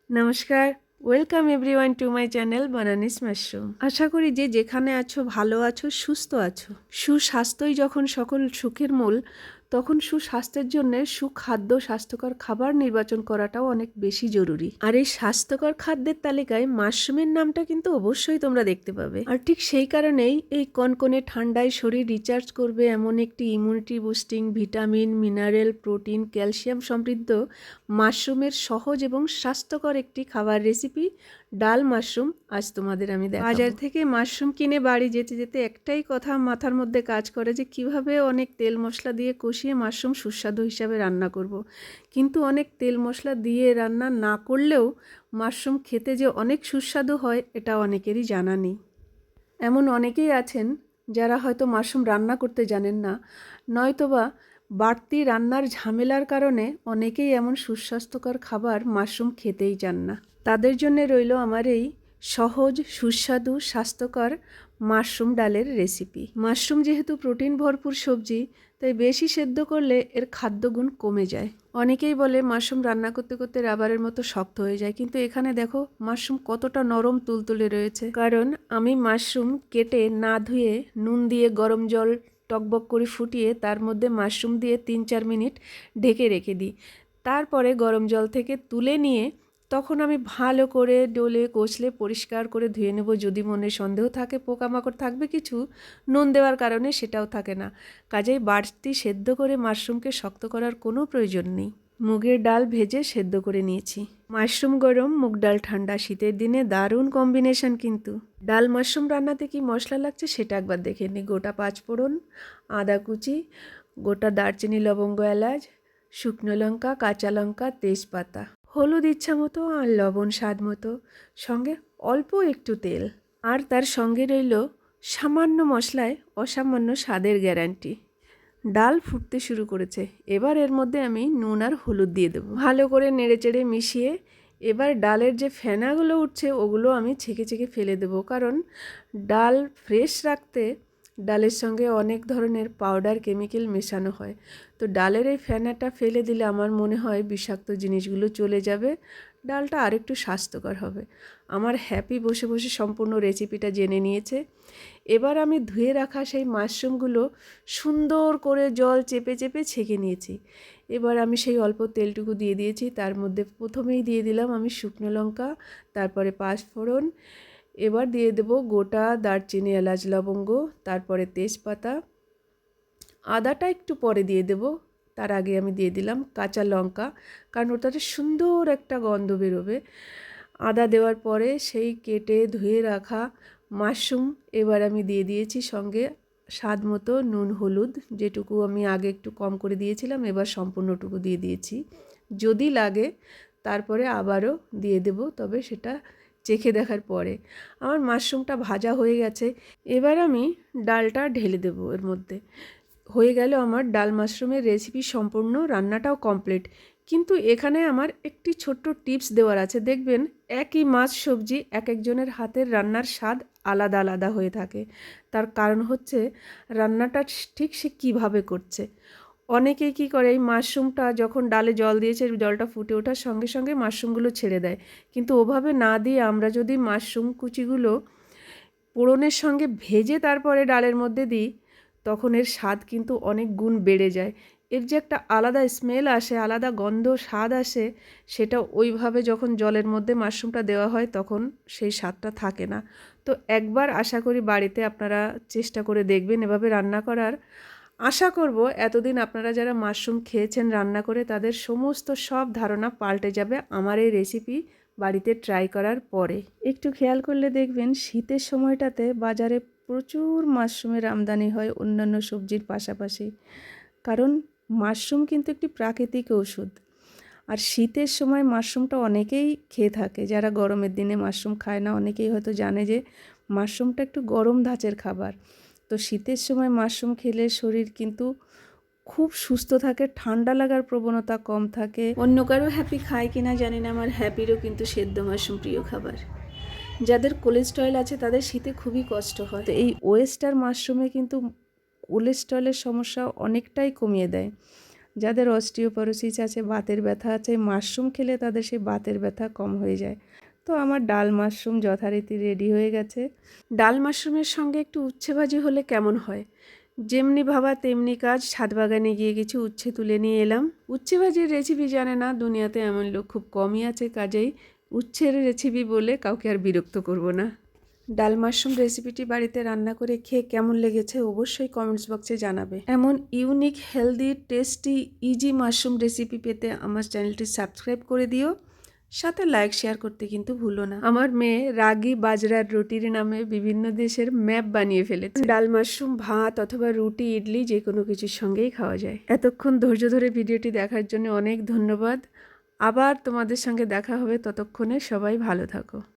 নমস্কার, welcome everyone to my channel Banani's mushroom. আশা করি যে যেখানে আছো ভালো আছো, সুস্থ আছো। সুস্বাস্থ্যই যখন সকল সুখের মূল, তখন সুস্বাস্থ্যের জন্য সুখাদ্য স্বাস্থ্যকর খাবার নির্বাচন করাটাও অনেক বেশি জরুরি। আর এই স্বাস্থ্যকর খাদ্যের তালিকায় মাশরুমের নামটা কিন্তু অবশ্যই তোমরা দেখতে পাবে। আর ঠিক সেই কারণেই এই কনকনে ঠান্ডায় শরীর রিচার্জ করবে এমন একটি immunity boosting vitamin, mineral, protein, calcium সমৃদ্ধ মাশরুমের সহজ এবং স্বাস্থ্যকর একটি খাবার রেসিপি ডাল মাশরুম আজ তোমাদের আমি দেখাবো। বাজার থেকে মাশরুম কিনে বাড়ি যেতে যেতে একটাই কথা মাথার মধ্যে কাজ করে যে কিভাবে অনেক তেল মশলা দিয়ে কষিয়ে মাশরুম সুস্বাদু হিসাবে রান্না করব। কিন্তু অনেক তেল মশলা দিয়ে রান্না না করলেও মাশরুম খেতে যে অনেক সুস্বাদু হয় এটা অনেকেরই জানা নেই। এমন অনেকেই আছেন যারা হয়তো মাশরুম রান্না করতে জানেন না, নয়তোবা বাড়তি রান্নার ঝামেলার কারণে অনেকেই এমন সুস্বাস্থ্যকর খাবার মাশরুম খেতেই চান না। তাদের জন্য রইল আমার এই সহজ সুস্বাদু স্বাস্থ্যকর মাশরুম ডালের রেসিপি। মাশরুম যেহেতু প্রোটিন ভরপুর সবজি, তাই বেশি সেদ্ধ করলে এর খাদ্যগুণ কমে যায়। অনেকেই বলে মাশরুম রান্না করতে করতে রাবারের মতো শক্ত হয়ে যায়, কিন্তু এখানে দেখো মাশরুম কতটা নরম তুলতুলে রয়েছে। কারণ আমি মাশরুম কেটে না ধুয়ে নুন দিয়ে গরম জল টকবক করে ফুটিয়ে তার মধ্যে মাশরুম দিয়ে 3-4 মিনিট ঢেকে রেখে দিই। তারপরে গরম জল থেকে তুলে নিয়ে তখন আমি ভালো করে ডলে কষলে পরিষ্কার করে ধুয়ে নেব। যদি মনে সন্দেহ থাকে পোকামাকড় থাকবে কিছু, নুন দেওয়ার কারণে সেটাও থাকে না। কাজেই বাড়তি সেদ্ধ করে মাশরুমকে শক্ত করার কোনো প্রয়োজন নেই। মুগের ডাল ভেজে সেদ্ধ করে নিয়েছি। মাশরুম গরম, মুগ ডাল ঠান্ডা, শীতের দিনে দারুণ কম্বিনেশন কিন্তু। ডাল মাশরুম রান্নাতে কি মশলা লাগছে সেটা একবার দেখে নিই। গোটা 5 ফোড়ন, আদা কুচি, গোটা দারচিনি, লবঙ্গ, এলাচ, শুকনো লঙ্কা, কাঁচা লঙ্কা, তেজপাতা, হলুদ ইচ্ছা মতো আর লবণ স্বাদ মতো, সঙ্গে অল্প একটু তেল। আর তার সঙ্গে রইল সামান্য মশলায় অসামান্য স্বাদের গ্যারান্টি। ডাল ফুটতে শুরু করেছে, এবার এর মধ্যে আমি নুন আর হলুদ দিয়ে দেবো। ভালো করে নেড়েচেড়ে মিশিয়ে এবার ডালের যে ফেনাগুলো উঠছে ওগুলো আমি ছেঁকে ছেঁকে ফেলে দেবো। কারণ ডাল ফ্রেশ রাখতে ডালের সঙ্গে অনেক ধরনের পাউডার কেমিক্যাল মেশানো হয়। তো ডালের এই ফেনাটা ফেলে দিলে আমার মনে হয় বিষাক্ত জিনিসগুলো চলে যাবে, ডালটা আরেকটু স্বাস্থ্যকর হবে। আমার হ্যাপি বসে বসে সম্পূর্ণ রেসিপিটা জেনে নিয়েছে। এবার আমি ধুয়ে রাখা সেই মাশরুমগুলো সুন্দর করে জল চেপে চেপে ছেঁকে নিয়েছি। এবার আমি সেই অল্প তেলটুকু দিয়ে দিয়েছি। তার মধ্যে প্রথমেই দিয়ে দিলাম আমি শুকনো লঙ্কা, তারপরে 5 ফোড়ন, এবার দিয়ে দেব গোটা দারচিনি, এলাচ, লবঙ্গ, তারপরে তেজপাতা, আদাটা একটু পরে দিয়ে দেব। তার আগে আমি দিয়ে দিলাম কাঁচা লঙ্কা, কারণ ওটাতে সুন্দর একটা গন্ধ বেরোবে। আদা দেওয়ার পরে সেই কেটে ধুয়ে রাখা মাশরুম এবার আমি দিয়ে দিয়েছি, সঙ্গে স্বাদ মতো নুন হলুদ, যেটুকু আমি আগে একটু কম করে দিয়েছিলাম এবার সম্পূর্ণটুকু দিয়ে দিয়েছি। যদি লাগে তারপরে আবারও দিয়ে দেব, তবে সেটা চেখে দেখার পরে। আমার মাশরুমটা ভাজা হয়ে গেছে, এবার আমি ডালটা ঢেলে দেব এর মধ্যে। হয়ে গেল আমার ডাল মাশরুমের রেসিপি সম্পূর্ণ, রান্নাটাও কমপ্লিট। কিন্তু এখানে আমার একটি ছোট্ট টিপস দেওয়ার আছে। দেখবেন একই মাছ সবজি এক একজনের হাতের রান্নার স্বাদ আলাদা আলাদা হয়ে থাকে। তার কারণ হচ্ছে রান্নাটা ঠিক সে কীভাবে করছে। অনেকেই কী করে, এই মাশরুমটা যখন ডালে জল দিয়েছে জলটা ফুটে ওঠার সঙ্গে সঙ্গে মাশরুমগুলো ছেড়ে দেয়, কিন্তু ওভাবে না দিয়ে আমরা যদি মাশরুম কুচিগুলো পোড়নের সঙ্গে ভেজে তারপরে ডালের মধ্যে দিই তখন এর স্বাদ কিন্তু অনেক গুণ বেড়ে যায়। এর যে একটা আলাদা স্মেল আসে, আলাদা গন্ধ স্বাদ আসে, সেটা ওইভাবে যখন জলের মধ্যে মাশরুমটা দেওয়া হয় তখন সেই স্বাদটা থাকে না। তো একবার আশা করি বাড়িতে আপনারা চেষ্টা করে দেখবেন এভাবে রান্না করার। আশা করব এতদিন আপনারা যারা মাশরুম খেয়েছেন রান্না করে তাদের সমস্ত সব ধারণা পাল্টে যাবে আমার এই রেসিপি বাড়িতে ট্রাই করার পরে। একটু খেয়াল করলে দেখবেন শীতের সময়টাতে বাজারে প্রচুর মাশরুমের আমদানি হয় অন্যান্য সবজির পাশাপাশি। কারণ মাশরুম কিন্তু একটি প্রাকৃতিক ওষুধ। আর শীতের সময় মাশরুমটা অনেকেই খেয়ে থাকে, যারা গরমের দিনে মাশরুম খায় না অনেকেই হয়তো জানে যে মাশরুমটা একটু গরম ধাঁচের খাবার। তো শীতের সময় মাশরুম খেলে শরীর কিন্তু খুব সুস্থ থাকে, ঠান্ডা লাগার প্রবণতা কম থাকে। অন্য কারো হ্যাপি খায় কিনা জানি না, আমার হ্যাপিরও কিন্তু সেদ্ধ মাশরুম প্রিয় খাবার। যাদের কোলেস্টেরল আছে তাদের শীতে খুবই কষ্ট হয়। তো এই ওয়েস্টার মাশরুমে কিন্তু কোলেস্টেরলের সমস্যা অনেকটাই কমিয়ে দেয়। যাদের অস্টিওপরোসিস আছে, বাতের ব্যথা আছে, মাশরুম খেলে তাদের সেই বাতের ব্যথা কম হয়ে যায়। তো আমার ডাল মাশরুম যথারীতি রেডি হয়ে গেছে। ডাল মাশরুমের সঙ্গে একটু উচ্ছে ভাজি হলে কেমন হয়? যেমনি ভাবা তেমনি কাজ। ছাদ বাগানে গিয়ে কিছু উচ্ছে তুলে নিয়ে এলাম। উচ্ছে ভাজির রেসিপি জানে না দুনিয়াতে এমন লোক খুব কমই আছে, কাজেই উচ্ছের রেসিপি বলে কাউকে আর বিরক্ত করব না। ডাল মাশরুম রেসিপিটি বাড়িতে রান্না করে খেয়ে কেমন লেগেছে অবশ্যই কমেন্টস বক্সে জানাবে। এমন unique, healthy, tasty, easy mushroom recipe পেতে আমার চ্যানেলটি সাবস্ক্রাইব করে দিও। সাথে লাইক শেয়ার করতে কিন্তু ভুলো না। আমার মেয়ে রাগি বাজরার রুটির নামে বিভিন্ন দেশের ম্যাপ বানিয়ে ফেলেছে। ডাল মাশরুম ভাত অথবা রুটি, ইডলি যে কোনো কিছুর সঙ্গেই খাওয়া যায়। এতক্ষণ ধৈর্য ধরে ভিডিওটি দেখার জন্য অনেক ধন্যবাদ। আবার তোমাদের সঙ্গে দেখা হবে, ততক্ষণে সবাই ভালো থাকো।